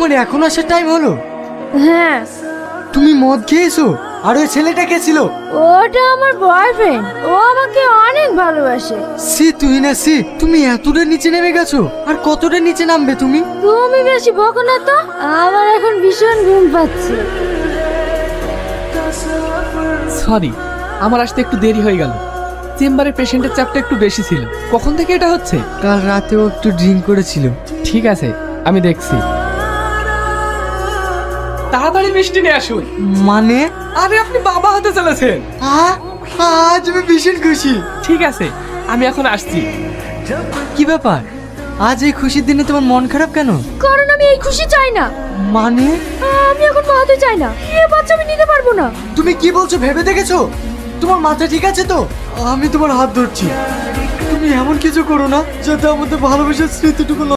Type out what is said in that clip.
তোমার এখন আসার টাইম হলো? হ্যাঁ। তুমি মদ খেয়েছো? আর ওই ছেলেটা কে ছিল? ওটা আমার বয়ফ্রেন্ড, ও আমাকে অনেক ভালোবাসে। সি তুই না সি, তুমি এতটা নিচে নেমে গেছো, আর কতটা নিচে নামবে তুমি? তুমি বেশি বকো না তো, আমার এখন ভীষণ ঘুম পাচ্ছে। সরি, আমার আসতে একটু দেরি হয়ে গেল। চেম্বারে পেশেন্টের চাপটা একটু বেশি ছিল। কখন থেকে এটা হচ্ছে? কাল রাতেও একটু ড্রিঙ্ক করেছিল। ঠিক আছে, আমি দেখছি। তাড়াতাড়ি মিষ্টি নিয়ে আসুন। মানে? আরে আপনি বাবা হতে চলেছেন। আজ আমি ভীষণ খুশি। ঠিক আছে, আমি এখন আসছি। কি ব্যাপার, আজ এই খুশির দিনে তোমার মন খারাপ কেন? কারণ আমি এই খুশি চাই না। মানে? আমি এখন মা হতে চাই না, এ বাচ্চা আমি নিতে পারবো না। তুমি কি বলছো ভেবে দেখেছো? তোমার মাথা ঠিক আছে তো? আমি তোমার হাত ধরছি, তুমি এমন কিছু করো না যাতে আমাদের ভালোবাসার স্মৃতিটুকু